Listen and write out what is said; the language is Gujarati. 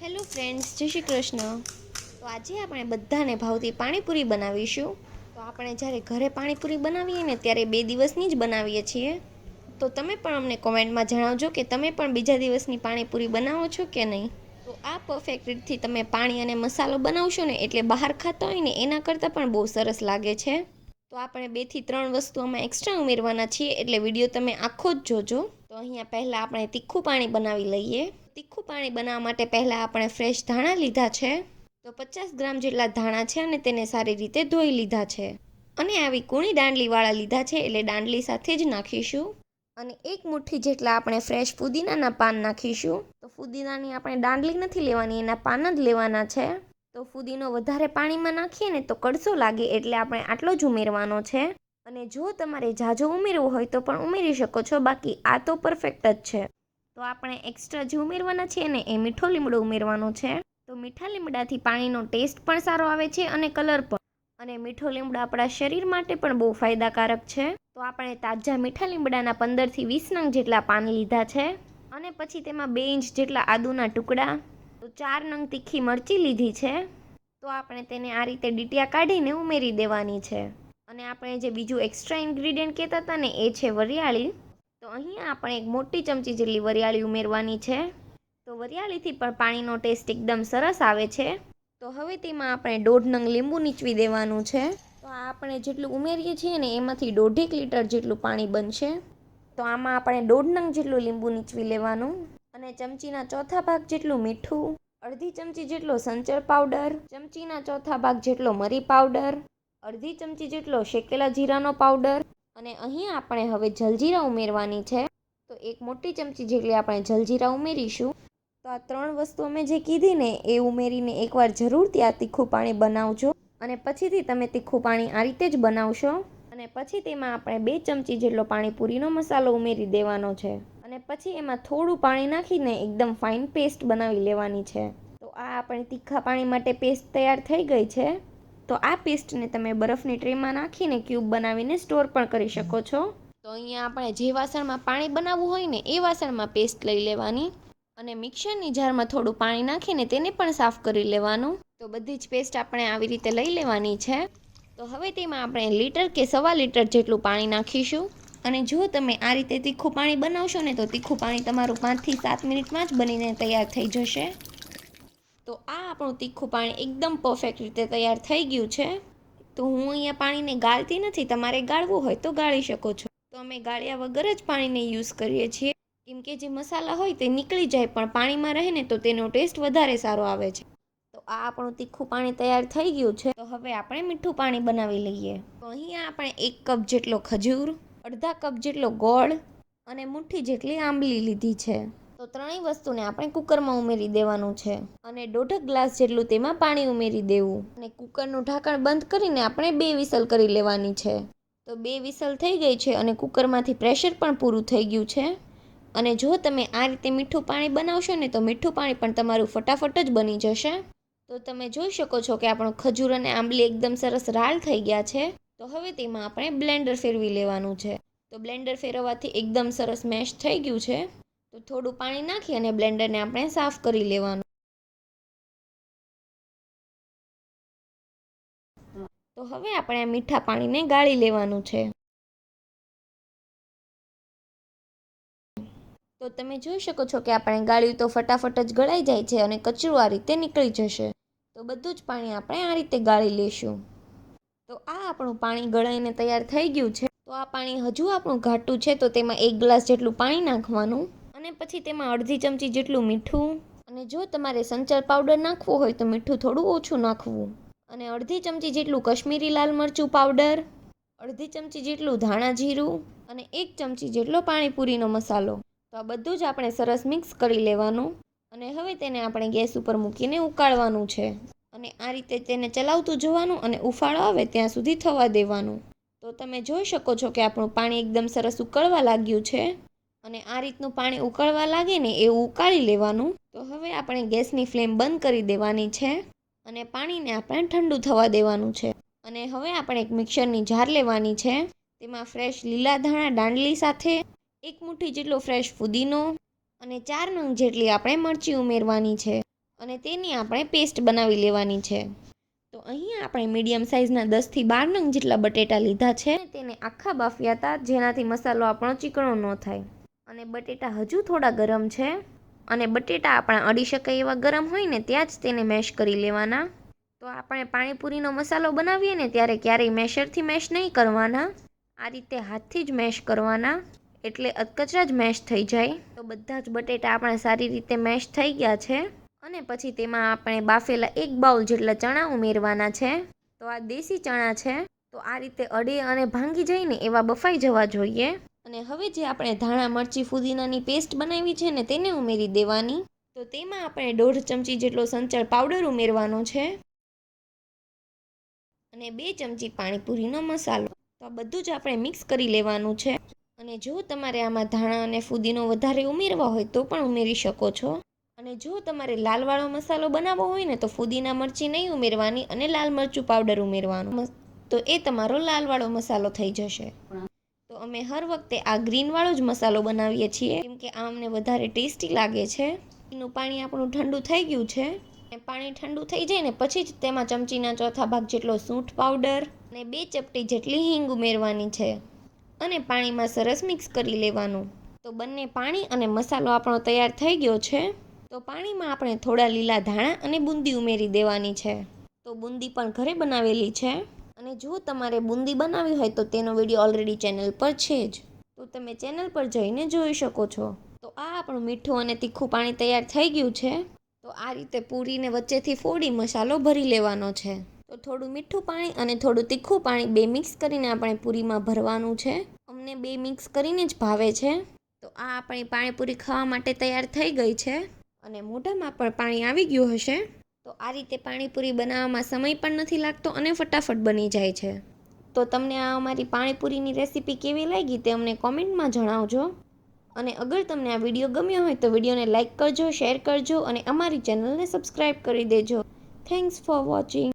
હેલો ફ્રેન્ડ્સ, જય શ્રી કૃષ્ણ. તો આજે આપણે બધાને ભાવતી પાણીપુરી બનાવીશું. તો આપણે જ્યારે ઘરે પાણીપુરી બનાવીએ ને ત્યારે 2 દિવસની જ બનાવીએ છીએ. તો તમે પણ અમને કોમેન્ટમાં જણાવજો કે તમે પણ બીજા દિવસની પાણીપુરી બનાવો છો કે નહીં. તો આ પરફેક્ટ રીતથી તમે પાણી અને મસાલો બનાવશો ને એટલે બહાર ખાતા હોય ને એના કરતાં પણ બહુ સરસ લાગે છે. તો આપણે 2 થી 3 વસ્તુ આમાં એક્સ્ટ્રા ઉમેરવાના છીએ, એટલે વિડીયો તમે આખો જ જોજો. તો અહીંયા પહેલાં આપણે તીખું પાણી બનાવી લઈએ. તીખું પાણી બનાવવા માટે પહેલાં આપણે ફ્રેશ ધાણા લીધા છે. તો 50 ગ્રામ જેટલા ધાણા છે અને તેને સારી રીતે ધોઈ લીધા છે. અને આવી કૂણી દાંડલીવાળા લીધા છે, એટલે દાંડલી સાથે જ નાખીશું. અને 1 મુઠ્ઠી જેટલા આપણે ફ્રેશ ફુદીનાના પાન નાખીશું. તો ફુદીનાની આપણે દાંડલી નથી લેવાની, એના પાન જ લેવાના છે. તો ફુદીનો વધારે પાણીમાં નાખીએ ને તો કડસો લાગે, એટલે આપણે આટલો જ ઉમેરવાનો છે. અને જો તમારે ઝાઝો ઉમેરવું હોય તો પણ ઉમેરી શકો છો, બાકી આ તો પરફેક્ટ જ છે. તો આપણે એક્સ્ટ્રા જે ઉમેરવાના છે ને એ મીઠો લીમડો ઉમેરવાનો છે. તો મીઠા લીમડાથી પાણીનો ટેસ્ટ પણ સારો આવે છે અને કલર પણ. અને મીઠો લીમડો આપણા શરીર માટે પણ બહુ ફાયદાકારક છે. તો આપણે તાજા મીઠા લીમડાના 15 થી 20 નંગ જેટલા પાન લીધા છે. અને પછી તેમાં 2 ઇંચ જેટલા આદુના ટુકડા, તો 4 નંગ તીખી મરચી લીધી છે. તો આપણે તેને આ રીતે ડીટિયા કાઢીને ઉમેરી દેવાની છે. અને આપણે જે બીજું એક્સ્ટ્રા ઇન્ગ્રીડિયન્ટ કહેતા હતા ને એ છે વરિયાળી. તો અહીંયા આપણે 1 મોટી ચમચી જેટલી વરિયાળી ઉમેરવાની છે. તો વરિયાળીથી પણ પાણીનો ટેસ્ટ એકદમ સરસ આવે છે. તો હવે તેમાં આપણે 1.5 નંગ લીંબુ નીચવી દેવાનું છે. તો આ આપણે જેટલું ઉમેરીએ છીએ ને એમાંથી 1.5 લીટર જેટલું પાણી બનશે. તો આમાં આપણે 1.5 નંગ જેટલું લીંબુ નીચવી લેવાનું. અને ચમચીના ચોથા ભાગ જેટલું મીઠું, અડધી ચમચી જેટલો સંચળ પાવડર, ચમચીના ચોથા ભાગ જેટલો મરી પાવડર, અડધી ચમચી જેટલો શેકેલા જીરાનો પાવડર. અને અહીં આપણે હવે જલજીરા ઉમેરવાની છે. તો 1 મોટી ચમચી જેટલી આપણે જલજીરા ઉમેરીશું. તો આ 3 વસ્તુ અમે જે કીધી ને એ ઉમેરીને એકવાર જરૂરથી આ તીખું પાણી બનાવજો. અને પછીથી તમે તીખું પાણી આ રીતે જ બનાવશો. અને પછી તેમાં આપણે 2 ચમચી જેટલો પાણીપુરીનો મસાલો ઉમેરી દેવાનો છે. અને પછી એમાં થોડું પાણી નાખીને એકદમ ફાઇન પેસ્ટ બનાવી લેવાની છે. તો આ આપણે તીખા પાણી માટે પેસ્ટ તૈયાર થઈ ગઈ છે. તો આ પેસ્ટને તમે બરફની ટ્રેમાં નાખીને ક્યુબ બનાવીને સ્ટોર પણ કરી શકો છો. તો અહીંયા આપણે જે વાસણમાં પાણી બનાવવું હોય ને એ વાસણમાં પેસ્ટ લઈ લેવાની. અને મિક્સરની જારમાં થોડું પાણી નાખીને તેને પણ સાફ કરી લેવાનું. તો બધી જ પેસ્ટ આપણે આવી રીતે લઈ લેવાની છે. તો હવે તેમાં આપણે લીટર કે 1.25 લીટર જેટલું પાણી નાખીશું. અને જો તમે આ રીતે તીખું પાણી બનાવશો ને તો તીખું પાણી તમારું 5 થી 7 મિનિટમાં જ બનીને તૈયાર થઈ જશે. તો આ આપણું તીખું પાણી એકદમ પરફેક્ટ રીતે તૈયાર થઈ ગયું છે. તો હું અહીંયા પાણીને ગાળતી નથી, તમારે ગાળવું હોય તો ગાળી શકો છો. તો અમે ગાળ્યા વગર જ પાણીને યુઝ કરીએ છીએ, કેમ કે જે મસાલા હોય તે નીકળી જાય પણ પાણીમાં રહે ને તો તેનો ટેસ્ટ વધારે સારો આવે છે. તો આ આપણું તીખું પાણી તૈયાર થઈ ગયું છે. તો હવે આપણે મીઠું પાણી બનાવી લઈએ. તો અહીંયા આપણે 1 કપ જેટલો ખજૂર, અડધા કપ જેટલો ગોળ અને મુઠ્ઠી જેટલી આંબલી લીધી છે. તો ત્રણેય વસ્તુને આપણે કુકરમાં ઉમેરી દેવાનું છે. અને 1.5 ગ્લાસ જેટલું તેમાં પાણી ઉમેરી દેવું. અને કુકરનું ઢાંકણ બંધ કરીને આપણે 2 વિસલ કરી લેવાની છે. તો 2 વિસલ થઈ ગઈ છે અને કુકરમાંથી પ્રેશર પણ પૂરું થઈ ગયું છે. અને જો તમે આ રીતે મીઠું પાણી બનાવશો ને તો મીઠું પાણી પણ તમારું ફટાફટ જ બની જશે. તો તમે જોઈ શકો છો કે આપણો ખજૂર અને આંબલી એકદમ સરસ રાળ થઈ ગયા છે. તો હવે તેમાં આપણે બ્લેન્ડર ફેરવી લેવાનું છે. તો બ્લેન્ડર ફેરવવાથી એકદમ સરસ મેશ થઈ ગયું છે. તો થોડું પાણી નાખી અને બ્લેન્ડરને આપણે સાફ કરી લેવાનું. તો હવે આપણે આ મીઠા પાણીને ગાળી લેવાનું છે. તો તમે જોઈ શકો છો કે આપણે ગાળ્યું તો ફટાફટ જ ગળાઈ જાય છે અને કચરું આ રીતે નીકળી જશે. તો બધું જ પાણી આપણે આ રીતે ગાળી લેશું. તો આ આપણું પાણી ગળાઈને તૈયાર થઈ ગયું છે. તો આ પાણી હજુ આપણું ઘાટું છે, તો તેમાં 1 ગ્લાસ જેટલું પાણી નાખવાનું. અને પછી તેમાં અડધી ચમચી જેટલું મીઠું. અને જો તમારે સંચળ પાવડર નાખવું હોય તો મીઠું થોડું ઓછું નાખવું. અને અડધી ચમચી જેટલું કશ્મીરી લાલ મરચું પાવડર, અડધી ચમચી જેટલું ધાણા જીરું અને 1 ચમચી જેટલો પાણીપુરીનો મસાલો. તો આ બધું જ આપણે સરસ મિક્સ કરી લેવાનું. અને હવે તેને આપણે ગેસ ઉપર મૂકીને ઉકાળવાનું છે. અને આ રીતે તેને ચલાવતું જવાનું અને ઉફાળો આવે ત્યાં સુધી થવા દેવાનું. તો તમે જોઈ શકો છો કે આપણું પાણી એકદમ સરસ ઉકળવા લાગ્યું છે. અને આ રીતનું પાણી ઉકળવા લાગે ને એવું ઉકાળી લેવાનું. તો હવે આપણે ગેસની ફ્લેમ બંધ કરી દેવાની છે. અને પાણીને આપણે ઠંડુ થવા દેવાનું છે. અને હવે આપણે એક મિક્સરની જાર લેવાની છે. તેમાં ફ્રેશ લીલા ધાણા દાંડલી સાથે 1 મુઠ્ઠી જેટલો ફ્રેશ ફુદીનો અને 4 નંગ જેટલી આપણે મરચી ઉમેરવાની છે. અને તેની આપણે પેસ્ટ બનાવી લેવાની છે. તો અહીંયા આપણે મીડિયમ સાઇઝના 10થી 12 નંગ જેટલા બટેટા લીધા છે. તેને આખા બાફ્યા હતા, જેનાથી મસાલો આપણો ચીકણો ન થાય. અને બટેટા હજુ થોડા ગરમ છે, અને બટેટા આપણા અડી શકાય એવા ગરમ હોય ને ત્યાં જ તેને મેશ કરી લેવાના. તો આપણે પાણીપુરીનો મસાલો બનાવીએ ને ત્યારે ક્યારેય મેશરથી મેશ નહીં કરવાના, આ રીતે હાથથી જ મેશ કરવાના, એટલે અધકચરા જ મેશ થઈ જાય. તો બધા જ બટેટા આપણા સારી રીતે મેશ થઈ ગયા છે. અને પછી તેમાં આપણે બાફેલા 1 બાઉલ જેટલા ચણા ઉમેરવાના છે. તો આ દેશી ચણા છે, તો આ રીતે અડે અને ભાંગી જાય ને એવા બફાઈ જવા જોઈએ. અને હવે જે આપણે ધાણા મરચી ફુદીનાની પેસ્ટ બનાવી છે ને તેને ઉમેરી દેવાની. તો તેમાં આપણે 1.5 ચમચી જેટલો સંચળ પાવડર ઉમેરવાનો છે, અને 2 ચમચી પાણીપુરીનો મસાલો. તો આ બધું જ આપણે મિક્સ કરી લેવાનું છે. અને જો તમારે આમાં ધાણા અને ફુદીનો વધારે ઉમેરવા હોય તો પણ ઉમેરી શકો છો. અને જો તમારે લાલવાળો મસાલો બનાવવો હોય ને તો ફુદીના મરચી નહીં ઉમેરવાની અને લાલ મરચું પાવડર ઉમેરવાનું, તો એ તમારો લાલવાળો મસાલો થઈ જશે. તો અમે હર વખતે આ ગ્રીનવાળો જ મસાલો બનાવીએ છીએ, કેમ કે આ અમને વધારે ટેસ્ટી લાગે છે. એનું પાણી આપણું ઠંડુ થઈ ગયું છે. પાણી ઠંડુ થઈ જાય ને પછી જ તેમાં ચમચીના 1/4 ભાગ જેટલો સૂંઠ પાવડર અને 2 ચપટી જેટલી હિંગ ઉમેરવાની છે, અને પાણીમાં સરસ મિક્સ કરી લેવાનું. તો બંને પાણી અને મસાલો આપણો તૈયાર થઈ ગયો છે. તો પાણીમાં આપણે થોડા લીલા ધાણા અને બુંદી ઉમેરી દેવાની છે. તો બુંદી પણ ઘરે બનાવેલી છે. અને જો તમારે બુંદી બનાવી હોય તો તેનો વિડીયો ઓલરેડી ચેનલ પર છે જ, તો તમે ચેનલ પર જઈને જોઈ શકો છો. તો આ આપણું મીઠું અને તીખું પાણી તૈયાર થઈ ગયું છે. તો આ રીતે પૂરીને વચ્ચેથી ફોડી મસાલો ભરી લેવાનો છે. તો થોડું મીઠું પાણી અને થોડું તીખું પાણી બે મિક્સ કરીને આપણે પૂરીમાં ભરવાનું છે. અમને બે મિક્સ કરીને જ ભાવે છે. તો આ આપણી પાણીપુરી ખાવા માટે તૈયાર થઈ ગઈ છે. અને મોઢામાં પણ પાણી આવી ગયું હશે. તો આ રીતે પાણીપુરી બનાવવામાં સમય પણ નથી લાગતો અને ફટાફટ બની જાય છે. તો તમને આ અમારી પાણીપુરીની રેસીપી કેવી લાગી તે અમને કોમેન્ટમાં જણાવજો. અને અગર તમને આ વિડીયો ગમ્યો હોય તો વિડીયોને લાઇક કરજો, શેર કરજો અને અમારી ચેનલને સબસ્ક્રાઈબ કરી દેજો. Thanks for watching.